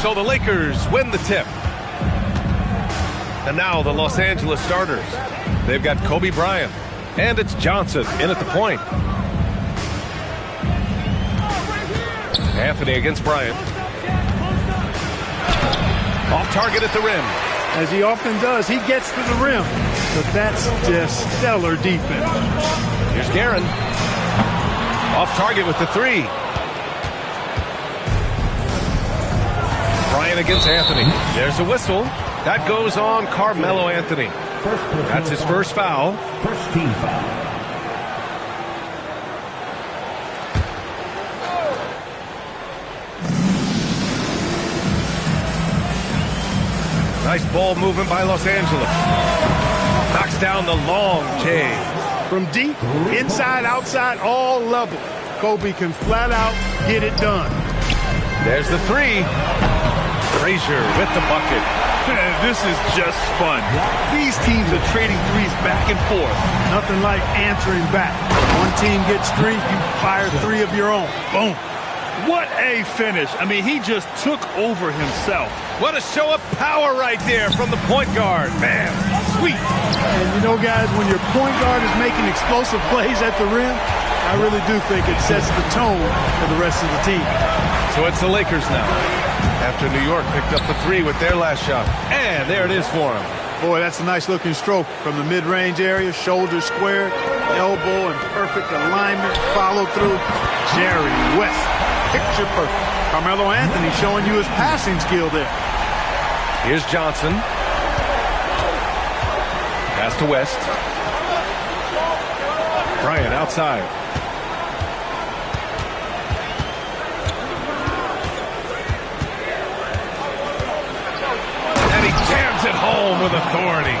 So the Lakers win the tip. And now the Los Angeles starters. They've got Kobe Bryant, and it's Johnson in at the point. Anthony against Bryant. Off target at the rim. As he often does, he gets to the rim. But that's just stellar defense. Here's Guerin. Off target with the three. Bryant against Anthony. There's a whistle. That goes on Carmelo Anthony. That's his first foul. First team foul. Nice ball movement by Los Angeles. Knocks down the long J. From deep, inside, outside, all levels. Kobe can flat out get it done. There's the three. Frazier with the bucket. This is just fun. These teams are trading threes back and forth. Nothing like answering back. One team gets three, you fire three of your own. Boom. What a finish. I mean, he just took over himself. What a show of power right there from the point guard. Man, sweet. And you know, guys, when your point guard is making explosive plays at the rim, I really do think it sets the tone for the rest of the team. So it's the Lakers now. After New York picked up the three with their last shot. And there it is for him. Boy, that's a nice looking stroke from the mid-range area. Shoulder squared, elbow in perfect alignment, follow through. Jerry West, picture perfect. Carmelo Anthony showing you his passing skill there. Here's Johnson. Pass to West. Bryant outside. And he jams it home with authority.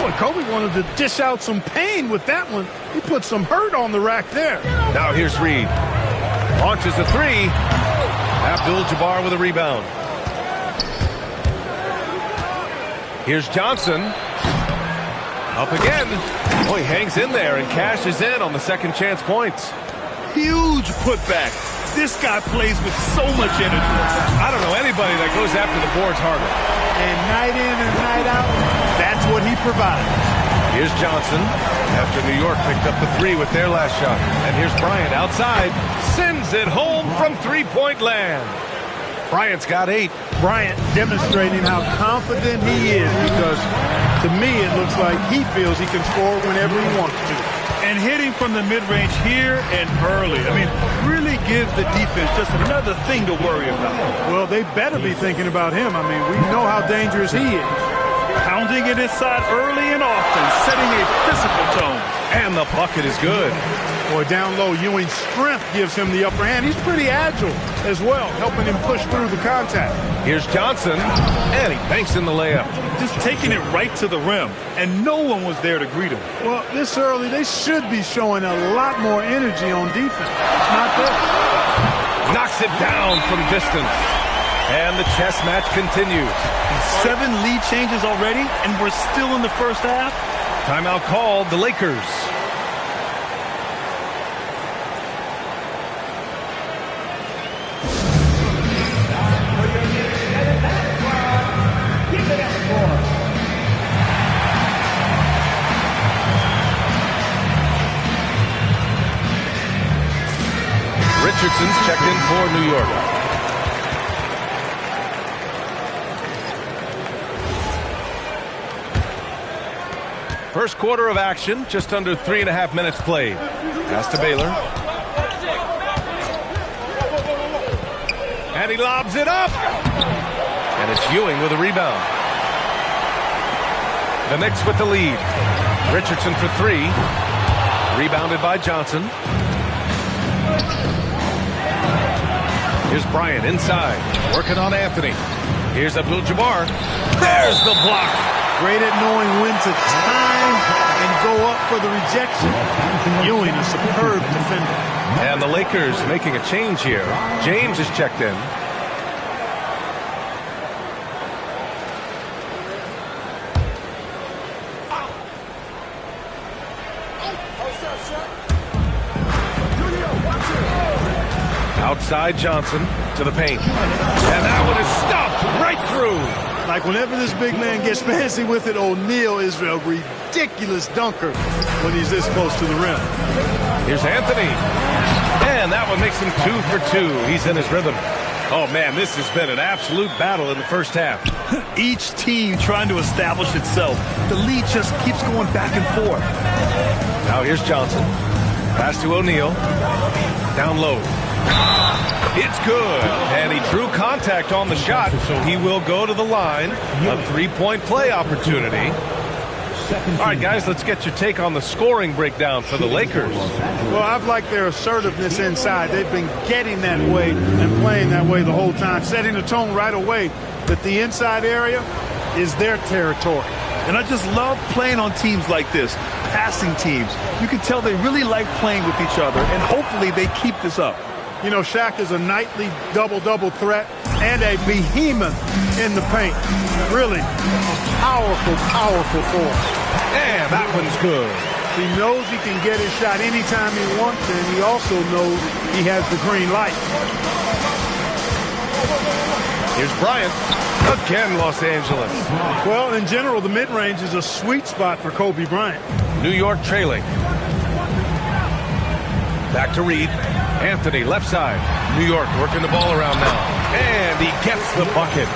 Boy, Kobe wanted to dish out some pain with that one. He put some hurt on the rack there. Now here's Reed. Launches a three. Abdul-Jabbar with a rebound. Here's Johnson. Up again. Oh, he hangs in there and cashes in on the second chance points. Huge putback. This guy plays with so much energy. I don't know anybody that goes after the boards harder. And night in and night out, that's what he provides. Here's Johnson. After New York picked up the three with their last shot. And here's Bryant outside. Sends it home from three-point land. Bryant's got 8. Bryant demonstrating how confident he is, because to me it looks like he feels he can score whenever he wants to. And hitting from the mid-range here and early. I mean, really gives the defense just another thing to worry about. Well, they better be thinking about him. I mean, we know how dangerous he is. Pounding it inside early and often, setting a physical tone. And the bucket is good. Boy, down low, Ewing's strength gives him the upper hand. He's pretty agile as well, helping him push through the contact. Here's Johnson, and he banks in the layup. Just taking it right to the rim, and no one was there to greet him. Well, this early, they should be showing a lot more energy on defense. It's not there. Knocks it down from distance. And the chess match continues. 7 lead changes already, and we're still in the first half. Timeout called, the Lakers. Richardson's checked in for New York. First quarter of action, just under 3.5 minutes played. Pass to Baylor. And he lobs it up. And it's Ewing with a rebound. The Knicks with the lead. Richardson for 3. Rebounded by Johnson. Here's Bryant inside, working on Anthony. Here's Abdul-Jabbar. There's the block. Great at knowing when to time and go up for the rejection. Ewing, a superb defender. And the Lakers making a change here. James is checked in. Outside Johnson to the paint. And that one is stuffed right through. Like whenever this big man gets fancy with it, O'Neal is a ridiculous dunker when he's this close to the rim. Here's Anthony. And that one makes him 2 for 2. He's in his rhythm. Oh, man, this has been an absolute battle in the first half. Each team trying to establish itself. The lead just keeps going back and forth. Now here's Johnson. Pass to O'Neal. Down low. It's good. And he drew contact on the shot, so he will go to the line. A three-point play opportunity. All right, guys, let's get your take on the scoring breakdown for the Lakers. Well, I've liked their assertiveness inside. They've been getting that way and playing that way the whole time, setting the tone right away that the inside area is their territory. And I just love playing on teams like this, passing teams. You can tell they really like playing with each other, and hopefully they keep this up. You know, Shaq is a nightly double-double threat and a behemoth in the paint. Really a powerful, powerful force. And that one's good. He knows he can get his shot anytime he wants, and he also knows he has the green light. Here's Bryant. Again, Los Angeles. Well, in general, the mid-range is a sweet spot for Kobe Bryant. New York trailing. Back to Reed. Anthony, left side. New York working the ball around now. And he gets the bucket.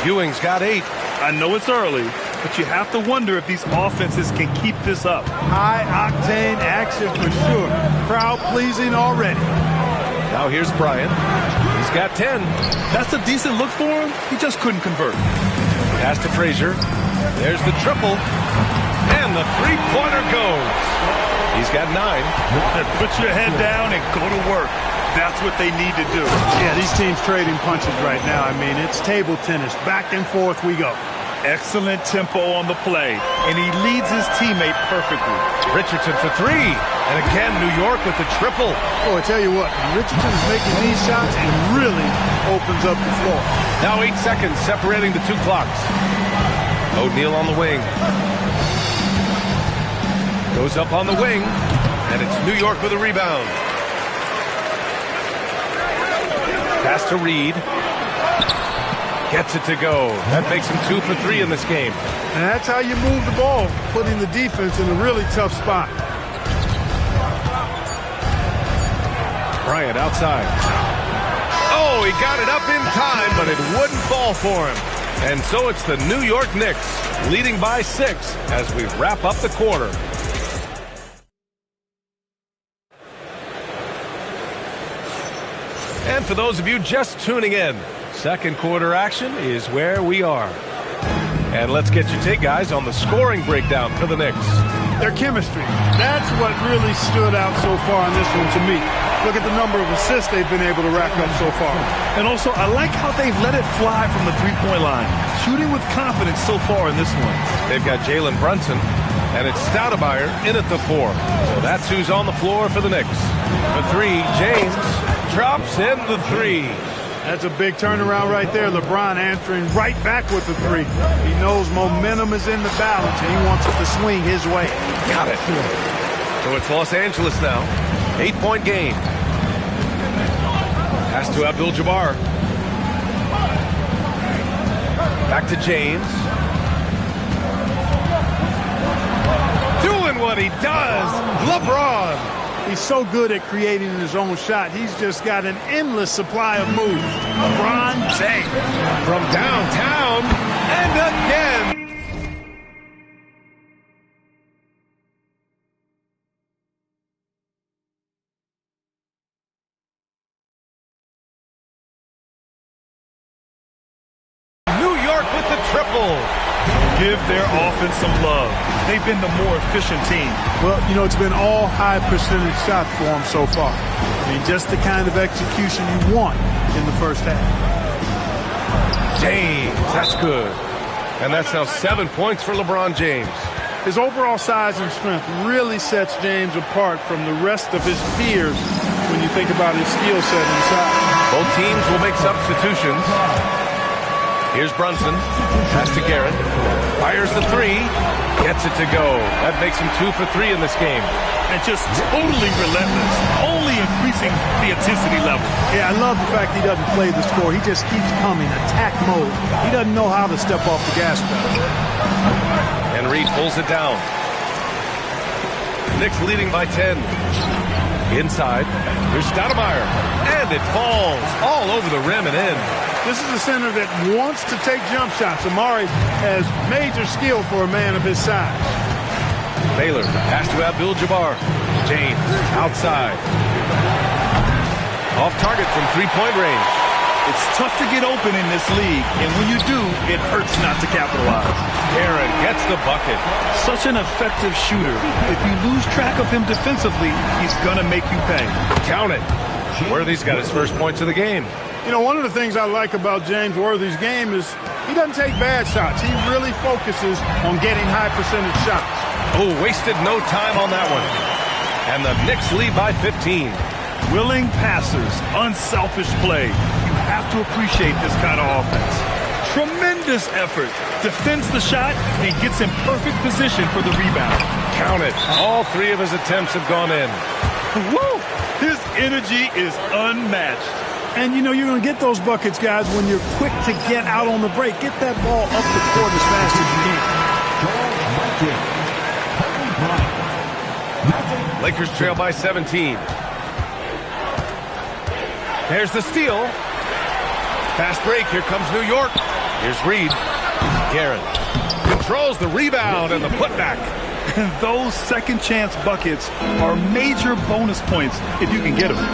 Ewing's got 8. I know it's early, but you have to wonder if these offenses can keep this up. High-octane action for sure. Crowd-pleasing already. Now here's Bryant. He's got 10. That's a decent look for him. He just couldn't convert. Pass to Frazier. There's the triple. And the three-pointer goes. He's got 9. Put your head down and go to work. That's what they need to do. Yeah, these teams trading punches right now. I mean, it's table tennis. Back and forth we go. Excellent tempo on the play, and he leads his teammate perfectly. Richardson for 3. And again, New York with the triple. Oh, I tell you what, Richardson is making these shots and really opens up the floor. Now 8 seconds separating the two clocks. O'Neal on the wing. Goes up on the wing, and it's New York with a rebound. Pass to Reed. Gets it to go. That makes him 2 for 3 in this game. And that's how you move the ball, putting the defense in a really tough spot. Bryant outside. Oh, he got it up in time, but it wouldn't fall for him. And so it's the New York Knicks leading by 6 as we wrap up the quarter. And for those of you just tuning in, second quarter action is where we are. And let's get your take, guys, on the scoring breakdown for the Knicks. Their chemistry. That's what really stood out so far in this one to me. Look at the number of assists they've been able to rack up so far. And also, I like how they've let it fly from the three-point line. Shooting with confidence so far in this one. They've got Jalen Brunson, and it's Stoudemire in at the 4. So that's who's on the floor for the Knicks. For 3, James drops in the 3. That's a big turnaround right there. LeBron answering right back with the 3. He knows momentum is in the balance, and he wants it to swing his way. Got it. So it's Los Angeles now. 8-point game. Pass to Abdul-Jabbar. Back to James. Doing what he does. LeBron. He's so good at creating his own shot. He's just got an endless supply of moves. LeBron James. From downtown. And again. With the triple. Give their offense some love. They've been the more efficient team. Well, you know, it's been all high percentage shots for them so far. I mean, just the kind of execution you want in the first half. James, that's good. And that's now 7 points for LeBron James. His overall size and strength really sets James apart from the rest of his peers when you think about his skill set inside. Both teams will make substitutions. Here's Brunson. Pass to Garrett. Fires the three. Gets it to go. That makes him 2 for 3 in this game. And just totally relentless, only increasing the intensity level. Yeah, I love the fact he doesn't play the score. He just keeps coming, attack mode. He doesn't know how to step off the gas pedal. And Reed pulls it down. Knicks leading by 10. Inside, here's Stoudemire. And it falls all over the rim and in. This is a center that wants to take jump shots. Amari has major skill for a man of his size. Baylor, pass to Abdul-Jabbar. James, outside. Off target from three-point range. It's tough to get open in this league, and when you do, it hurts not to capitalize. Aaron gets the bucket. Such an effective shooter. If you lose track of him defensively, he's going to make you pay. Count it. Worthy's got his first points of the game. You know, one of the things I like about James Worthy's game is he doesn't take bad shots. He really focuses on getting high percentage shots. Oh, wasted no time on that one. And the Knicks lead by 15. Willing passers, unselfish play. You have to appreciate this kind of offense. Tremendous effort. Defends the shot and gets in perfect position for the rebound. Count it. All 3 of his attempts have gone in. Woo! His energy is unmatched. And, you know, you're going to get those buckets, guys, when you're quick to get out on the break. Get that ball up the court as fast as you can. Lakers trail by 17. There's the steal. Fast break. Here comes New York. Here's Reed. Garrett controls the rebound and the putback. And those second chance buckets are major bonus points if you can get them.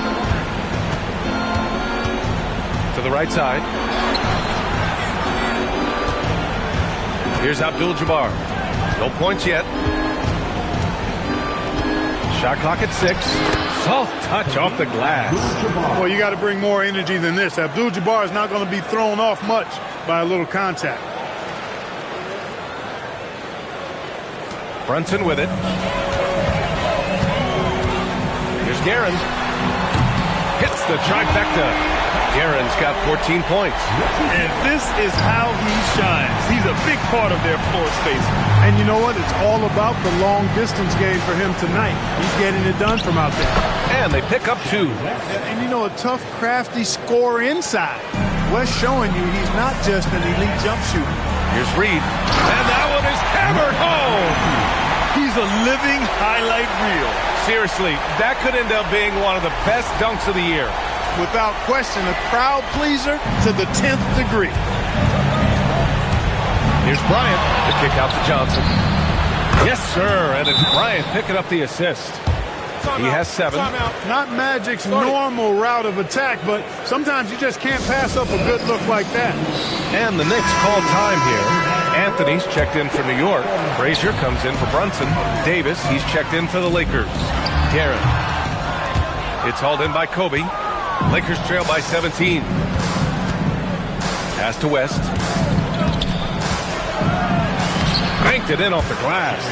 To the right side. Here's Abdul-Jabbar. No points yet. Shot clock at 6. Soft touch off the glass. Well, you got to bring more energy than this. Abdul-Jabbar is not going to be thrown off much by a little contact. Brunson with it. Here's Guerin. Hits the trifecta. Guerin's got 14 points. And this is how he shines. He's a big part of their floor space. And you know what? It's all about the long distance game for him tonight. He's getting it done from out there. And they pick up 2. And you know, a tough, crafty scorer inside. Wes showing you he's not just an elite jump shooter. Here's Reed. And that one is hammered home. He's a living highlight reel. Seriously, that could end up being one of the best dunks of the year. Without question, a crowd pleaser to the 10th degree. Here's Bryant. The kick out to Johnson. Yes, sir. And it's Bryant picking up the assist. He has 7. Not Magic's normal route of attack, but sometimes you just can't pass up a good look like that. And the Knicks call time here. Anthony's checked in for New York. Frazier comes in for Brunson. Davis, he's checked in for the Lakers. Garrett. It's hauled in by Kobe. Lakers trail by 17. Pass to West. Cranked it in off the glass.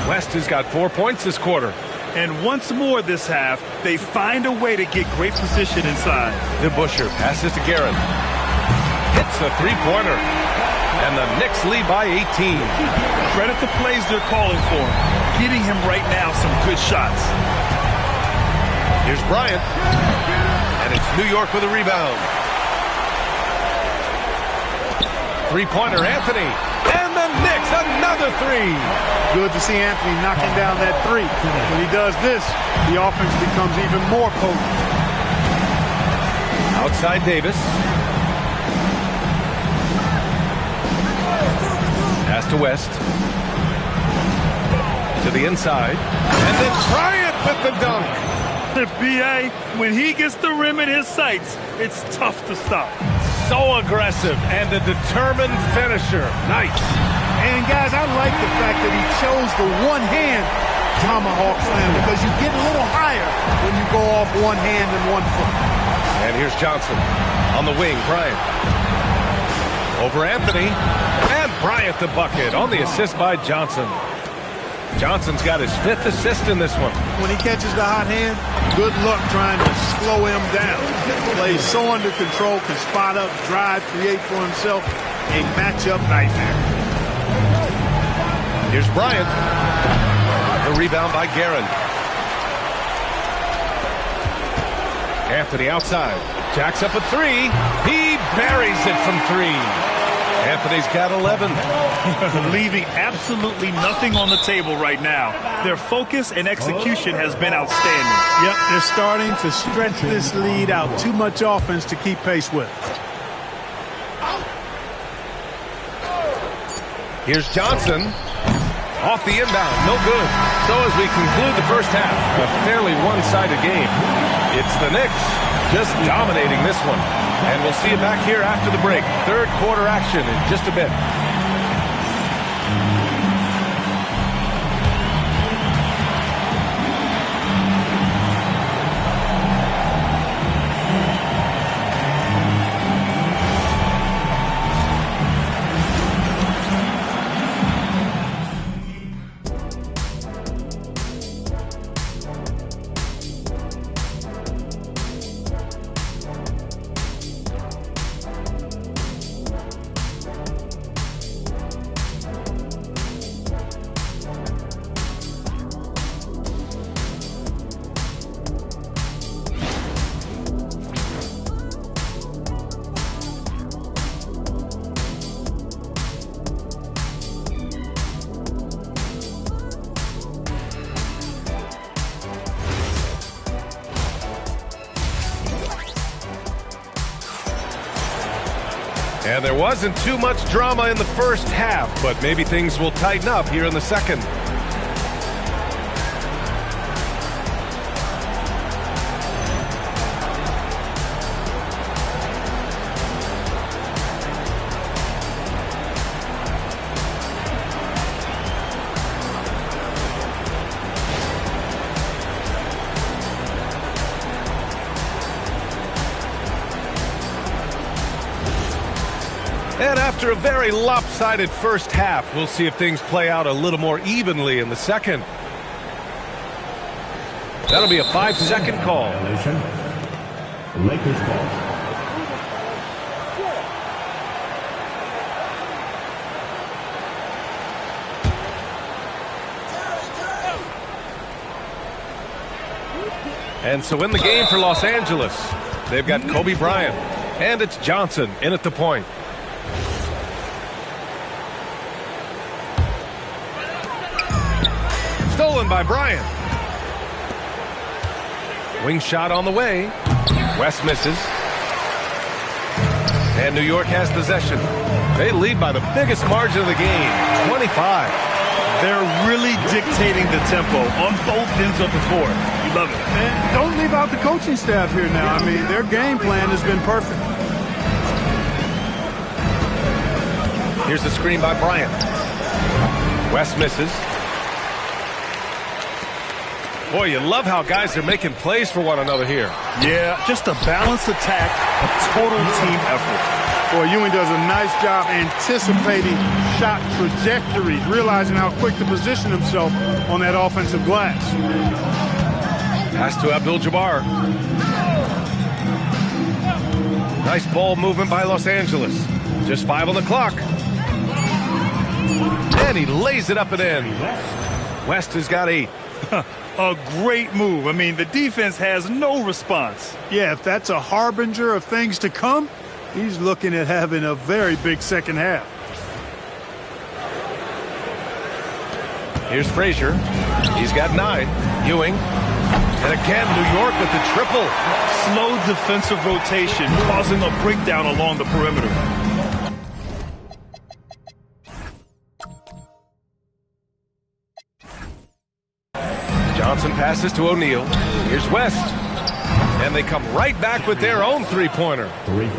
West has got 4 points this quarter. And once more this half, they find a way to get great position inside. DeBusschere passes to Garrett. Hits the three-pointer. And the Knicks lead by 18. Credit the plays they're calling for. Getting him right now some good shots. Here's Bryant. And it's New York with a rebound. Three-pointer, Anthony. And the Knicks, another 3. Good to see Anthony knocking down that 3. When he does this, the offense becomes even more potent. Outside Davis. Pass to West. To the inside. And then Bryant with the dunk. The BA, when he gets the rim in his sights, it's tough to stop. So aggressive and a determined finisher. Nice. And, guys, I like the fact that he chose the one-hand tomahawk slam because you get a little higher when you go off one hand and 1 foot. And here's Johnson on the wing. Bryant. Over Anthony. And Bryant the bucket on the assist by Johnson. Johnson's got his 5th assist in this one. When he catches the hot hand, good luck trying to slow him down. Plays so under control, can spot up, drive, create for himself a matchup nightmare. Here's Bryant. The rebound by Guerin. Anthony outside. Jacks up a three. He buries it from three. Anthony's got 11. Leaving absolutely nothing on the table right now. Their focus and execution has been outstanding. Yep, they're starting to stretch this lead out. Too much offense to keep pace with. Here's Johnson. Off the inbound. No good. So as we conclude the first half, a fairly one-sided game. It's the Knicks just dominating this one. And we'll see you back here after the break. Third quarter action in just a bit. And there wasn't too much drama in the first half, but maybe things will tighten up here in the second. And after a very lopsided first half, we'll see if things play out a little more evenly in the second. That'll be a 5-second call. Lakers ball. And so in the game for Los Angeles, they've got Kobe Bryant, and it's Johnson in at the point. Stolen by Bryant. Wing shot on the way. West misses. And New York has possession. They lead by the biggest margin of the game, 25. They're really dictating the tempo on both ends of the court. You love it. And don't leave out the coaching staff here now. I mean, their game plan has been perfect. Here's the screen by Bryant. West misses. Boy, you love how guys are making plays for one another here. Yeah, just a balanced attack, a total team effort. Boy, Ewing does a nice job anticipating shot trajectories, realizing how quick to position himself on that offensive glass. Pass to Abdul-Jabbar. Nice ball movement by Los Angeles. Just 5 on the clock. And he lays it up and in. West has got 8. A great move. I mean, the defense has no response. Yeah, if that's a harbinger of things to come, he's looking at having a very big second half. Here's Frazier. He's got 9. Ewing. And again, New York with the triple. Slow defensive rotation, causing a breakdown along the perimeter. Johnson passes to O'Neal. Here's West. And they come right back with their own three-pointer.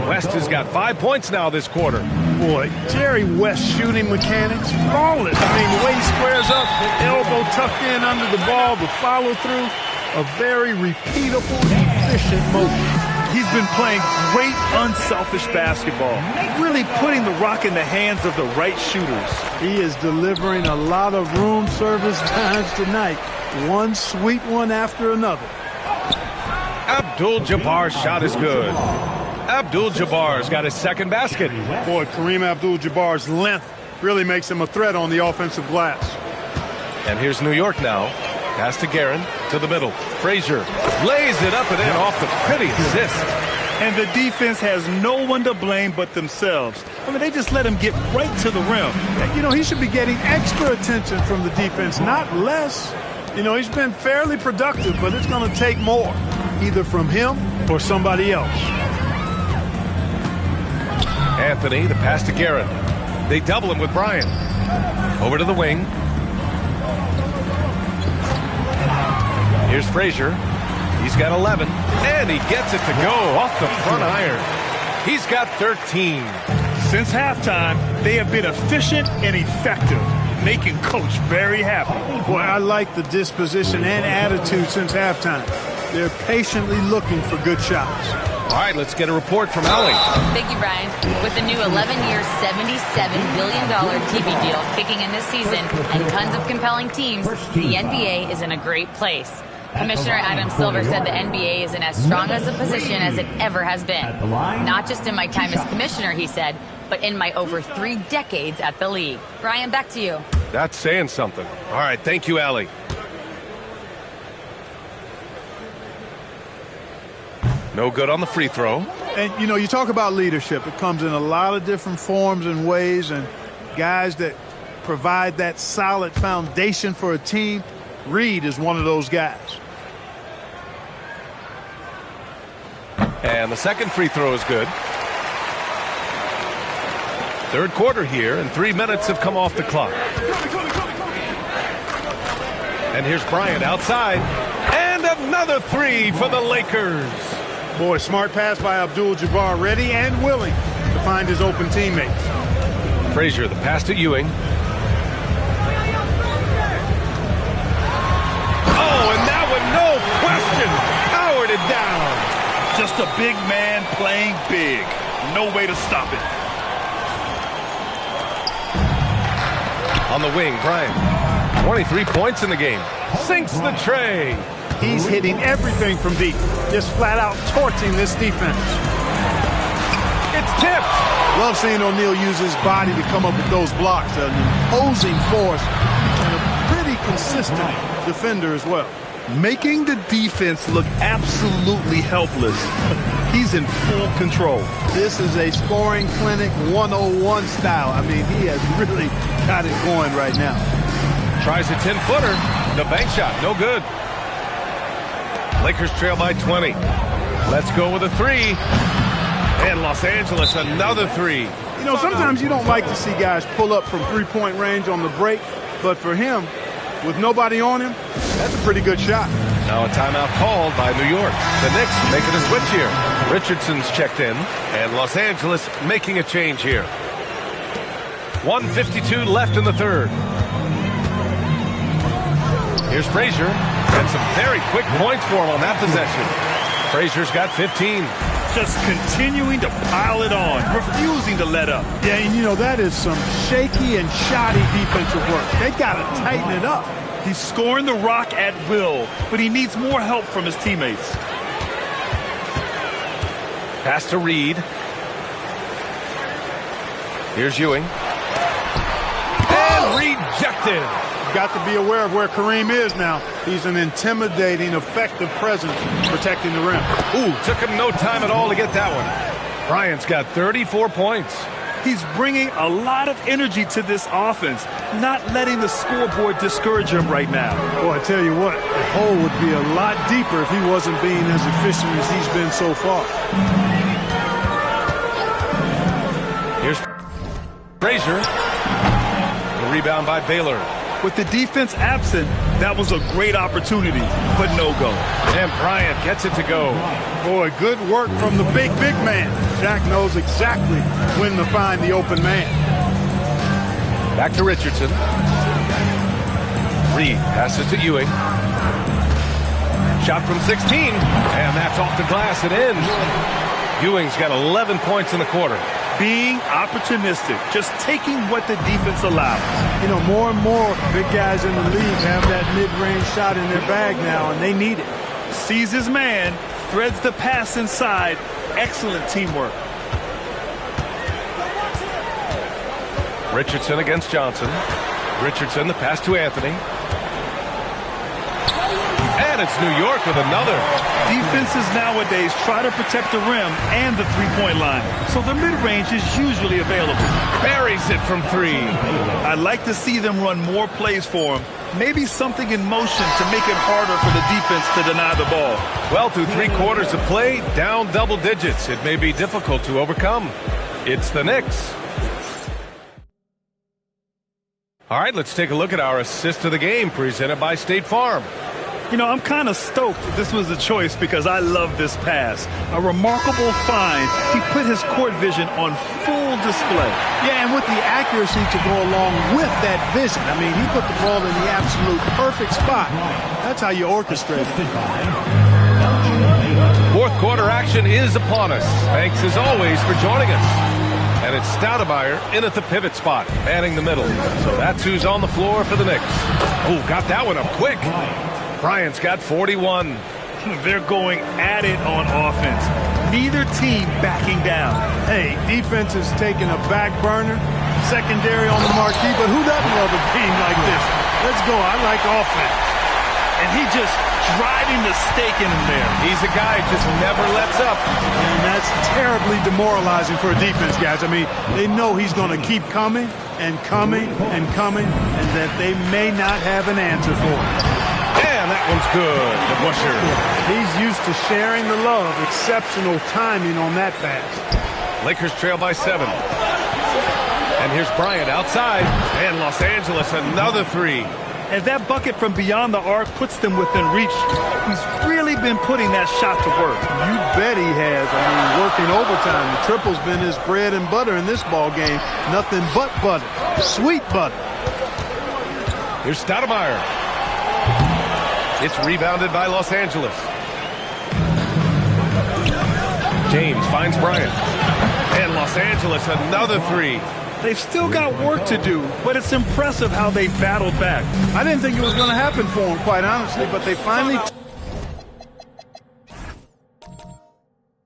West has got 5 points now this quarter. Boy, Jerry West shooting mechanics, flawless. I mean, the way he squares up, the elbow tucked in under the ball, the follow-through, a very repeatable, efficient motion. He's been playing great, unselfish basketball, really putting the rock in the hands of the right shooters. He is delivering a lot of room service times tonight. One sweet one after another. Abdul-Jabbar's shot is good. Abdul-Jabbar's got his second basket. Boy, Kareem Abdul-Jabbar's length really makes him a threat on the offensive glass. And here's New York now. Pass to Guerin, to the middle. Frazier lays it up and in off the pretty assist. And the defense has no one to blame but themselves. I mean, they just let him get right to the rim. You know, he should be getting extra attention from the defense, not less. You know, he's been fairly productive, but it's going to take more, either from him or somebody else. Anthony, the pass to Guerin. They double him with Bryant. Over to the wing. Here's Frazier. He's got 11, and he gets it to go off the front iron. He's got 13. Since halftime, they have been efficient and effective, making Coach very happy. Boy, I like the disposition and attitude since halftime. They're patiently looking for good shots. All right, let's get a report from Allie. Thank you, Brian. With the new 11-year, $77 billion TV deal kicking in this season and tons of compelling teams, the NBA is in a great place. Commissioner Adam Silver said the NBA is in as strong as a position as it ever has been. Not just in my time as commissioner, he said, but in my over 3 decades at the league. Brian, back to you. That's saying something. All right, thank you, Allie. No good on the free throw. And, you know, you talk about leadership. It comes in a lot of different forms and ways, and guys that provide that solid foundation for a team. Reed is one of those guys. And the second free throw is good. Third quarter here, and 3 minutes have come off the clock. And here's Bryant outside. And another three for the Lakers. Boy, smart pass by Abdul-Jabbar, ready and willing to find his open teammates. Frazier, the pass to Ewing. Oh, and that one, no question, powered it down. Just a big man playing big. No way to stop it. On the wing, Bryant. 23 points in the game. Sinks the tray. He's hitting everything from deep. Just flat out torching this defense. It's tipped. Love seeing O'Neal use his body to come up with those blocks. An imposing force and a pretty consistent defender as well. Making the defense look absolutely helpless. He's in full control. This is a scoring clinic 101 style. I mean, he has really got it going right now. Tries a 10-footer. The bank shot, no good. Lakers trail by 20. Let's go with a three. And Los Angeles, another three. You know, sometimes you don't like to see guys pull up from three-point range on the break, but for him, with nobody on him, that's a pretty good shot. Now a timeout called by New York. The Knicks making a switch here. Richardson's checked in, and Los Angeles making a change here. 1:52 left in the third. Here's Frazier, and some very quick points for him on that possession. Frazier's got 15. Just continuing to pile it on, refusing to let up. Yeah, and you know, that is some shaky and shoddy defensive work. They got to tighten it up. He's scoring the rock at will, but he needs more help from his teammates. Pass to Reed. Here's Ewing. And rejected. Got to be aware of where Kareem is now. He's an intimidating, effective presence protecting the rim. Ooh, took him no time at all to get that one. Bryant's got 34 points. He's bringing a lot of energy to this offense, not letting the scoreboard discourage him right now. Boy, I tell you what, the hole would be a lot deeper if he wasn't being as efficient as he's been so far. Here's Frazier. The rebound by Baylor. With the defense absent, that was a great opportunity, but no go. And Bryant gets it to go. Boy, good work from the big man. Shaq knows exactly when to find the open man. Back to Richardson. Reed passes to Ewing. Shot from 16, and that's off the glass and in. Ewing's got 11 points in the quarter. Being opportunistic, just taking what the defense allows. You know, more and more big guys in the league have that mid-range shot in their bag now, and they need it. Sees his man, threads the pass inside. Excellent teamwork. Richardson against Johnson. Richardson, the pass to Anthony. And it's New York with another. Defenses nowadays try to protect the rim and the three-point line, so the mid-range is usually available. Buries it from three. I'd like to see them run more plays for him. Maybe something in motion to make it harder for the defense to deny the ball. Well, through 3 quarters of play, down double digits. It may be difficult to overcome. It's the Knicks. All right, let's take a look at our assist of the game presented by State Farm. You know, I'm kind of stoked that this was a choice because I love this pass. A remarkable find. He put his court vision on full display. Yeah, and with the accuracy to go along with that vision. I mean, he put the ball in the absolute perfect spot. That's how you orchestrate it. Fourth quarter action is upon us. Thanks, as always, for joining us. And it's Stoudemire in at the pivot spot, manning the middle. So that's who's on the floor for the Knicks. Oh, got that one up quick. Bryant's got 41. They're going at it on offense. Neither team backing down. Hey, defense is taking a back burner, secondary on the marquee, but who doesn't love a game like this? Let's go. I like offense. And he just driving the stake in him there. He's a guy who just never lets up. And that's terribly demoralizing for a defense, guys. I mean, they know he's going to keep coming and coming and coming, and that they may not have an answer for it. And that one's good. The Busher. He's used to sharing the love. Exceptional timing on that pass. Lakers trail by 7. And here's Bryant outside. And Los Angeles, another 3. And that bucket from beyond the arc puts them within reach. He's really been putting that shot to work. You bet he has. I mean, working overtime. The triple's been his bread and butter in this ball game. Nothing but butter. Sweet butter. Here's Stoudemire. It's rebounded by Los Angeles. James finds Bryant. And Los Angeles, another 3. They've still got work to do, but it's impressive how they battled back. I didn't think it was going to happen for them, quite honestly, but they finally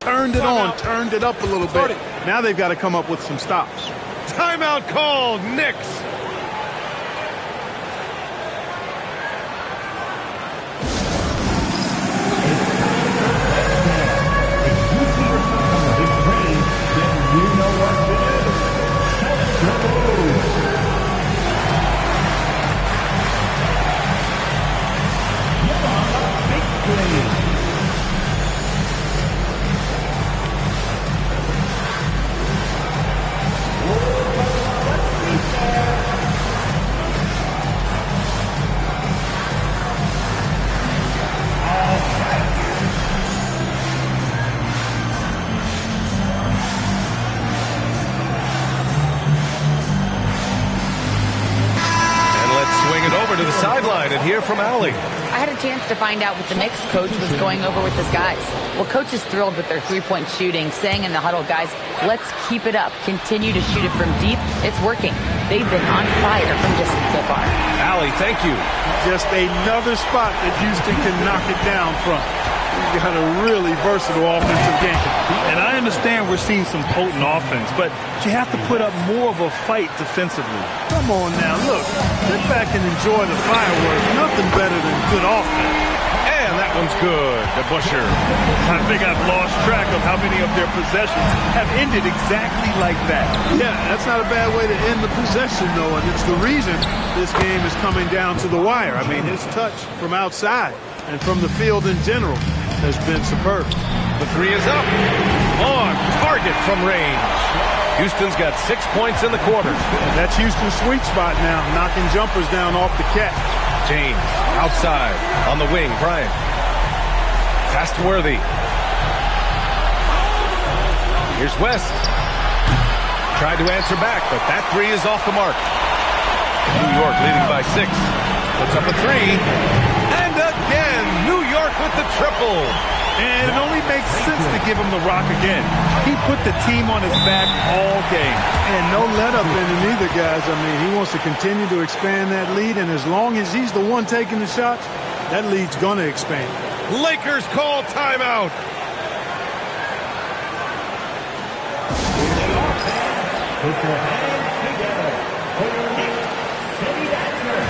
turned it on, turned it up a little bit. Now they've got to come up with some stops. Timeout called, Knicks. To the sideline and hear from Allie. I had a chance to find out what the Knicks coach was going over with his guys. Well, coach is thrilled with their three-point shooting, saying in the huddle, guys, let's keep it up. Continue to shoot it from deep. It's working. They've been on fire from distance so far. Allie, thank you. Just another spot that Houston can knock it down from. He's got a really versatile offensive game. And I understand we're seeing some potent offense, but you have to put up more of a fight defensively. Come on now, look. Sit back and enjoy the fireworks. Nothing better than good offense. And that one's good. The Busher. I think I've lost track of how many of their possessions have ended exactly like that. Yeah, that's not a bad way to end the possession, though, and it's the reason this game is coming down to the wire. I mean, his touch from outside and from the field in general has been superb. The 3 is up. On target from range. Houston's got 6 points in the quarter. That's Houston's sweet spot now, knocking jumpers down off the catch. James outside on the wing. Bryant. Pass to Worthy. Here's West. Tried to answer back, but that 3 is off the mark. New York leading by 6. Puts up a 3. And again, New York with the triple. And it only makes sense to give him the rock again. He put the team on his back all game. And no let-up in it either, guys. I mean, he wants to continue to expand that lead, and as long as he's the one taking the shots, that lead's going to expand. Lakers call timeout. Put your hands together for your next city dancer.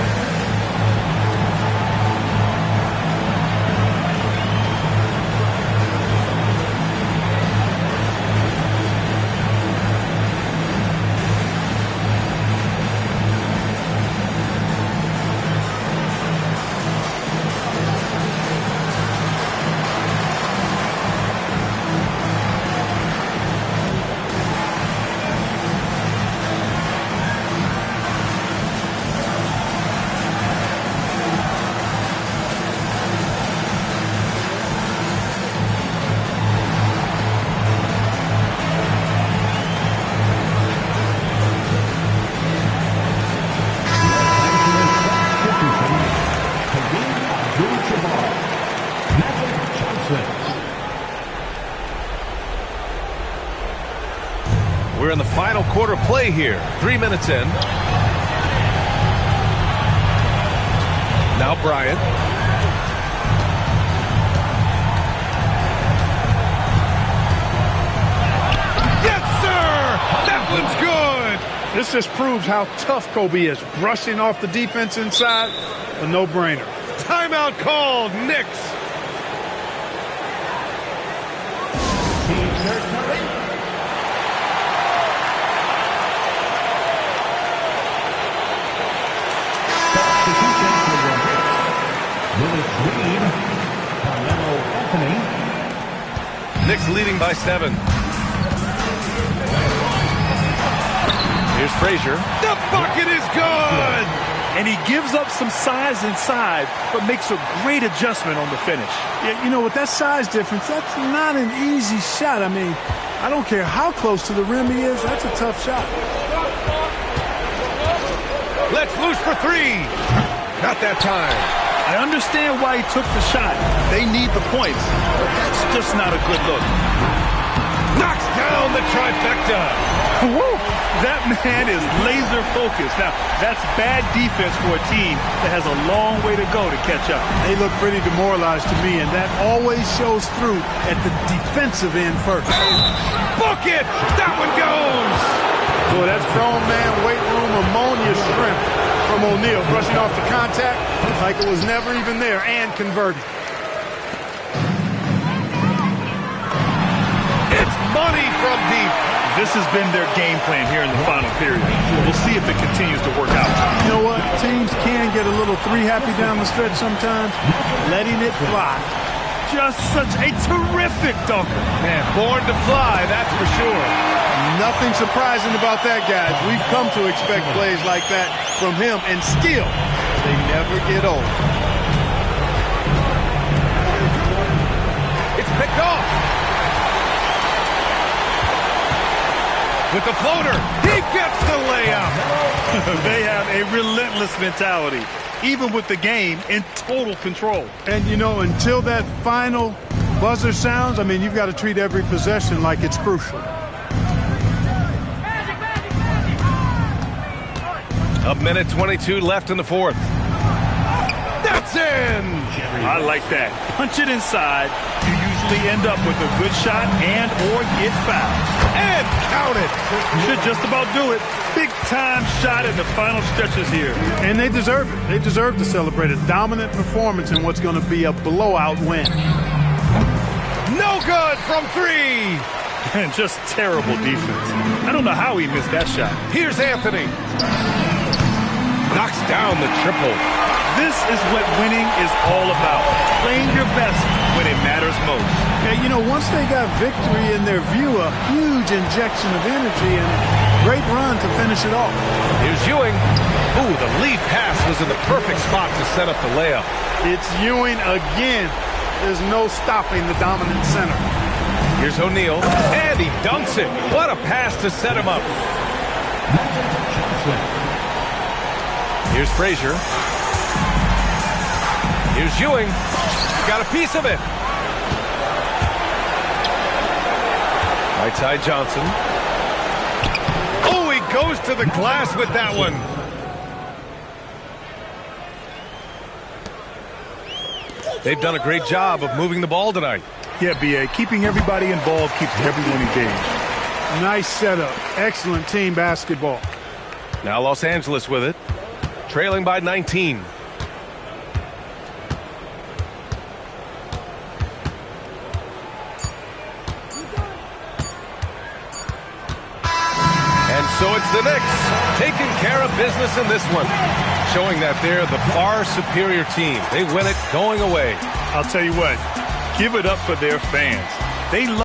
We're in the final quarter play here. 3 minutes in. Now Bryant. Yes, sir! That one's good! This just proves how tough Kobe is. Brushing off the defense inside, a no-brainer. Timeout called, Knicks. Knicks leading by 7. Here's Frazier. The bucket is good! And he gives up some size inside, but makes a great adjustment on the finish. Yeah, you know, with that size difference, that's not an easy shot. I mean, I don't care how close to the rim he is, that's a tough shot. Let's loose for 3. Not that time. I understand why he took the shot. They need the points, but that's just not a good look. Knocks down the trifecta. Woo! That man is laser focused. Now, that's bad defense for a team that has a long way to go to catch up. They look pretty demoralized to me, and that always shows through at the defensive end first. Book it! That one goes! Boy, that's grown man weight room ammonia shrimp from O'Neal, brushing off the contact like it was never even there and converting. It's money from deep. This has been their game plan here in the final period. We'll see if it continues to work out. You know what? Teams can get a little three-happy down the stretch sometimes, letting it fly. Just such a terrific dunker. Man, born to fly, that's for sure. Nothing surprising about that, guys. We've come to expect plays like that from him, and still, they never get old. It's picked off. With the floater, he gets the layup. They have a relentless mentality, even with the game in total control. And, you know, until that final buzzer sounds, I mean, you've got to treat every possession like it's crucial. A minute 22 left in the fourth. That's in! I like that. Punch it inside. You usually end up with a good shot and or get fouled. And count it! Should just about do it. Big time shot in the final stretches here. And they deserve it. They deserve to celebrate a dominant performance in what's going to be a blowout win. No good from 3! And just terrible defense. I don't know how he missed that shot. Here's Anthony. Knocks down the triple. This is what winning is all about. Playing your best when it matters most. Yeah, you know, once they got victory in their view, a huge injection of energy and a great run to finish it off. Here's Ewing. Ooh, the lead pass was in the perfect spot to set up the layup. It's Ewing again. There's no stopping the dominant center. Here's O'Neal, and he dunks it. What a pass to set him up. Here's Frazier. Here's Ewing. Got a piece of it. Right side Johnson. Oh, he goes to the glass with that one. They've done a great job of moving the ball tonight. Yeah, B.A., keeping everybody involved keeps everyone engaged. Nice setup. Excellent team basketball. Now Los Angeles with it, trailing by 19. And so it's the Knicks taking care of business in this one, showing that they're the far superior team. They win it going away. I'll tell you what, give it up for their fans. They love